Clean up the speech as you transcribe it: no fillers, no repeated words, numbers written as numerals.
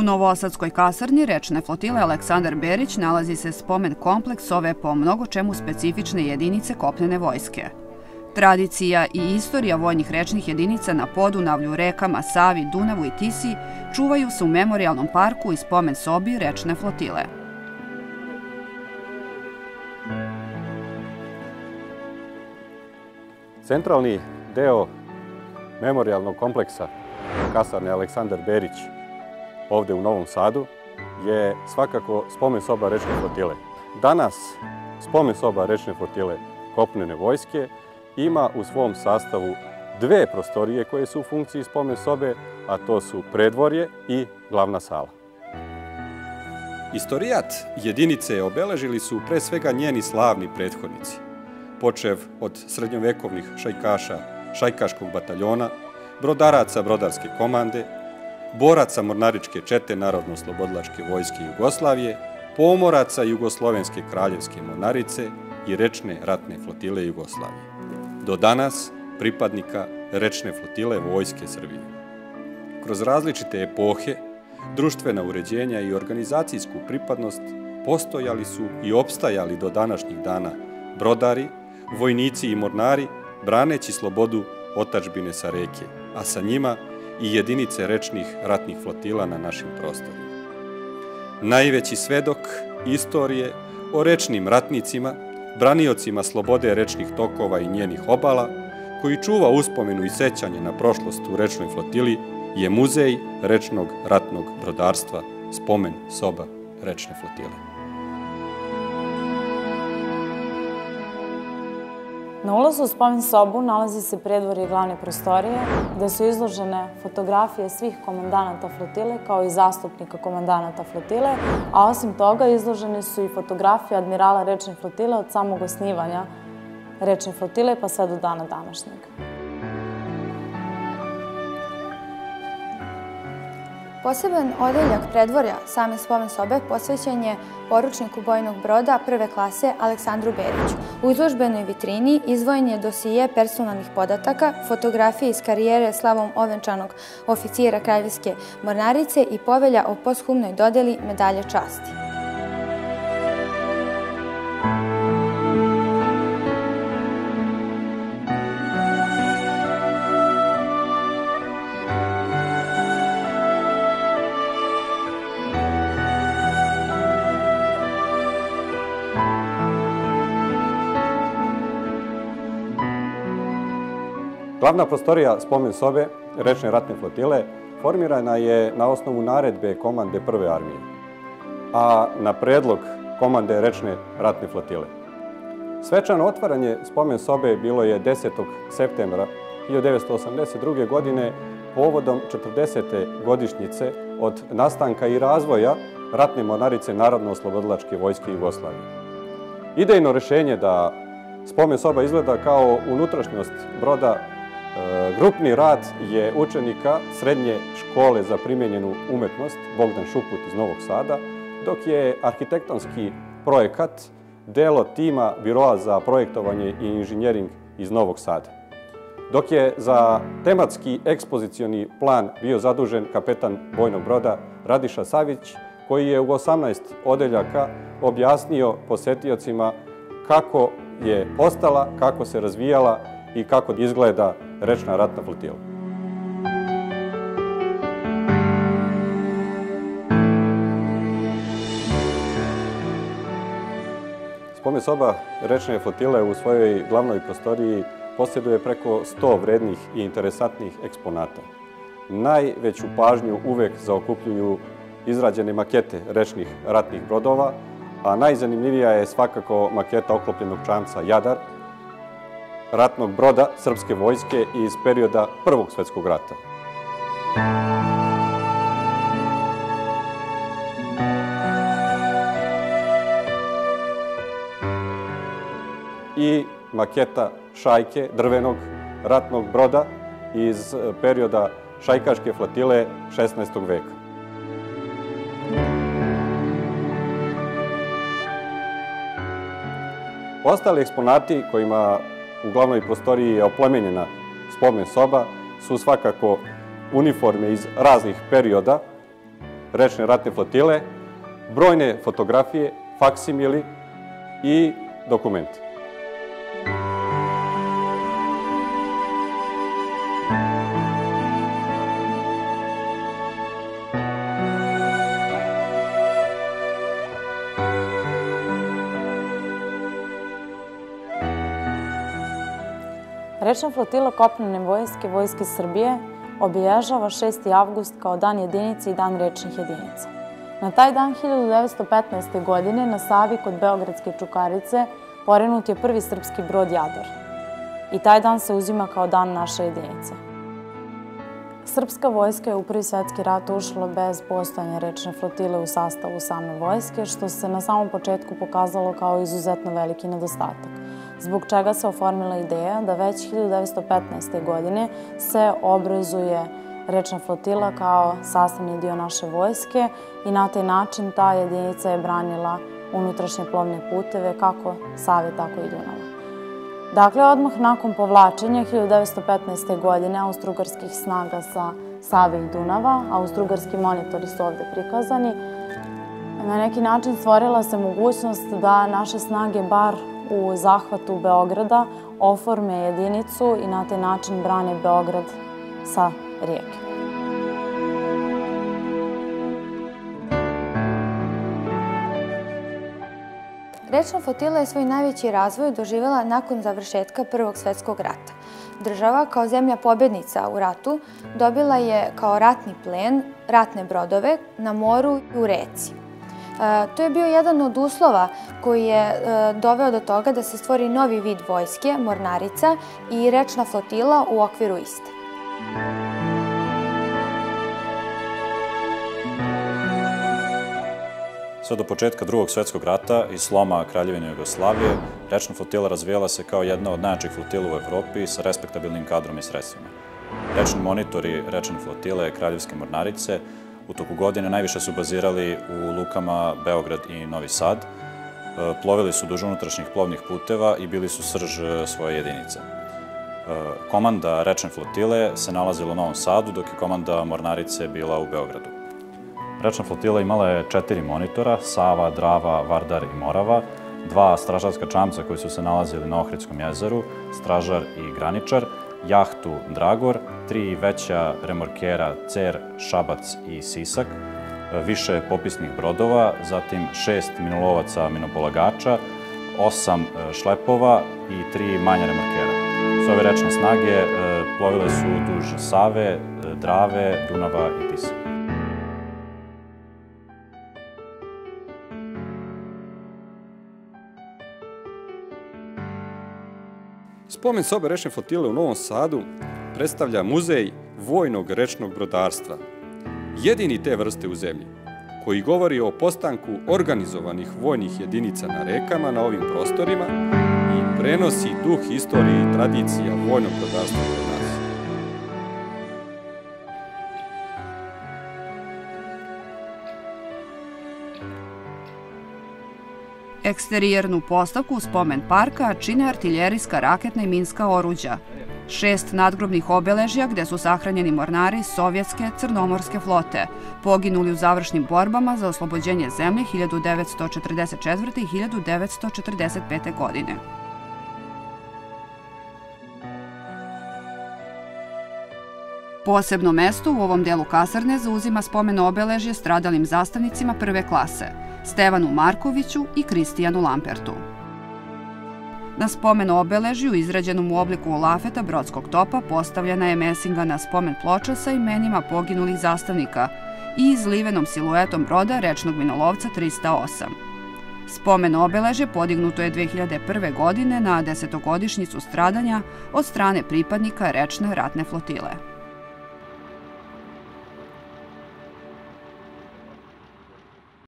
U Novosadskoj kasarni rečne flotile Aleksandar Berić nalazi se spomen kompleks ove po mnogo čemu specifične jedinice kopnene vojske. Tradicija i istorija vojnih rečnih jedinica na Podunavlju, rekama Savi, Dunavu i Tisi čuvaju se u memorijalnom parku i spomen sobi rečne flotile. Centralni deo memorijalnog kompleksa kasarne Aleksandar Berić ovde u Novom Sadu je svakako spomen soba rečne flotile. Danas spomen soba rečne flotile kopnene vojske ima u svom sastavu dve prostorije koje su u funkciji spomen sobe, a to su predvorje i glavna sala. Istorijat jedinice obeležili su pre svega njeni slavni prethodnici, počev od srednjovekovnih šajkaša šajkaškog bataljona, brodaraca brodarske komande, boraca mornaričke čete Narodno-oslobodilačke vojske Jugoslavije, pomoraca Jugoslovenske kraljevske mornarice i rečne ratne flotile Jugoslavije. Do danas pripadnika rečne flotile Vojske Srbije. Kroz različite epohe, društvena uređenja i organizacijsku pripadnost postojali su i opstajali do današnjih dana brodari, vojnici i mornari, braneći slobodu otadžbine sa reke, a sa njima i jedinice rečnih ratnih flotila na našim prostorima. Najveći svedok istorije o rečnim ratnicima, braniocima slobode rečnih tokova i njenih obala, koji čuva uspomenu i sećanje na prošlost u rečnoj flotili, je Muzej rečnog ratnog brodarstva, spomen soba rečne flotile. Na ulazu u spomen sobu nalazi se predvorje glavne prostorije, gde su izložene fotografije svih komandanata flotile kao i zastupnika komandanata flotile, a osim toga izložene su i fotografije admirala rečne flotile od samog osnivanja rečne flotile pa sve do dana današnjeg. Poseban odeljak predvorja same spomen sobe posvećen je poručniku bojnog broda prve klase Aleksandru Beriću. U izložbenoj vitrini izdvojen je dosije personalnih podataka, fotografije iz karijere slavom ovenčanog oficira Kraljevske mornarice i povelja o posthumnoj dodeli medalje časti. Glavna prostorija spomen sobe rečne ratne flotile formirana je na osnovu naredbe komande Prve armije, a na predlog komande rečne ratne flotile. Svečano otvaranje spomen sobe bilo je 10. septembra 1982. godine povodom 40. godišnjice od nastanka i razvoja ratne mornarice Narodno-oslobodilačke vojske Jugoslavije. Idejno rešenje da spomen soba izgleda kao unutrašnjost broda grupni rad je učenika Srednje škole za primenjenu umetnost Bogdan Šuput iz Novog Sada, dok je arhitektonski projekat delo tima Biroa za projektovanje i inženjering iz Novog Sada. Dok je za tematski ekspozicioni plan bio zadužen kapetan bojnog broda Radiša Savić, koji je u 18 odeljaka objasnio posetiocima kako je ostala, kako se razvijala i kako izgleda rečna ratna flotila. Spomen soba rečne flotile u svojoj glavnoj prostoriji posjeduje preko 100 vrednih i interesantnih eksponata. Najveću pažnju uvek zaokupljuju izrađene makete rečnih ratnih brodova, a najzanimljivija je svakako maketa oklopljenog čamca Jadar, ratnog broda srpske vojske iz perioda Prvog svjetskog rata. I maketa šajke, drvenog ratnog broda iz perioda šajkaške flotile 16. veka. Ostali eksponati kojima u glavnoj prostoriji je oplemenjena spomen soba su svakako uniforme iz raznih perioda rečne ratne flotile, brojne fotografije, faksimili i dokumenti. Rečna flotila kopnene vojske Vojske Srbije obeležava 6. avgust kao dan jedinice i dan rečnih jedinica. Na taj dan 1915. godine na Savi kod Beogradske Čukarice porinut je prvi srpski brod Jadar. I taj dan se uzima kao dan naše jedinice. Srpska vojska je u Prvi svjetski rat ušla bez postojanja rečne flotile u sastavu same vojske, što se na samom početku pokazalo kao izuzetno veliki nedostatak, zbog čega se oformila ideja da već 1915. godine se obrazuje rečna flotila kao sastavni dio naše vojske i na taj način ta jedinica je branila unutrašnje plovne puteve kako Save, tako i Dunava. Dakle, odmah nakon povlačenja 1915. godine austrougarskih snaga sa Save i Dunava, austrougarski monitori su ovde prikazani, na neki način stvorila se mogućnost da naše snage bar u zahvatu Beograda oforme jedinicu i na taj način brane Beograd sa rijeke. Rečna flotila je svoj najveći razvoj doživjela nakon završetka Prvog svjetskog rata. Država, kao zemlja pobjednica u ratu, dobila je kao ratni plen ratne brodove na moru i u reci. To je bio jedan od uslova koji je doveo do toga da se stvori novi vid vojske, mornarica i rečna flotila u okviru iste. Sve do početka Drugog svjetskog rata i sloma Kraljevine Jugoslavije, rečna flotila razvijala se kao jedna od najjačih flotila u Evropi sa respektabilnim kadrom i sredstvima. Rečni monitori rečne flotile Kraljevske mornarice u toku godine najviše su bazirali u lukama Beograd i Novi Sad, plovili su duž unutrašnjih plovnih puteva i bili su srž svoje jedinice. Komanda rečne flotile se nalazila u Novom Sadu, dok je komanda mornarice bila u Beogradu. Rečna flotila imala je 4 monitora, Sava, Drava, Vardar i Morava, 2 stražarska čamca koji su se nalazili na Ohridskom jezeru, Stražar i Graničar, jahtu Dragor, 3 veća remorkera Cer, Šabac i Sisak, više popisnih brodova, zatim 6 minolovaca minopolagača, 8 šlepova i 3 manja remorkera. Sve ove rečne snage plovile su duž Save, Drave, Dunava i Tise. Spomen sobe rečne flotile u Novom Sadu predstavlja muzej vojnog rečnog brodarstva, jedini te vrste u zemlji, koji govori o postanku organizovanih vojnih jedinica na rekama na ovim prostorima i prenosi duh istorije i tradicija vojnog brodarstva kod nas. Eksterijernu postavku spomen parka čine artiljerijska, raketna i minska oruđa, 6 nadgrobnih obeležja gde su sahranjeni mornari sovjetske crnomorske flote, poginuli u završnim borbama za oslobođenje zemlje 1944. i 1945. godine. Posebno mesto u ovom delu kasarne zauzima spomen obeležje stradalim zastavnicima prve klase, Stevanu Markoviću i Kristijanu Lampertu. Na spomen obeležju, izrađenom u obliku lafeta brodskog topa, postavljena je mesingana spomen ploča sa imenima poginulih zastavnika i izlivenom siluetom broda rečnog minolovca 308. Spomen obeležje podignuto je 2001. godine na 10-godišnjicu stradanja od strane pripadnika rečne ratne flotile.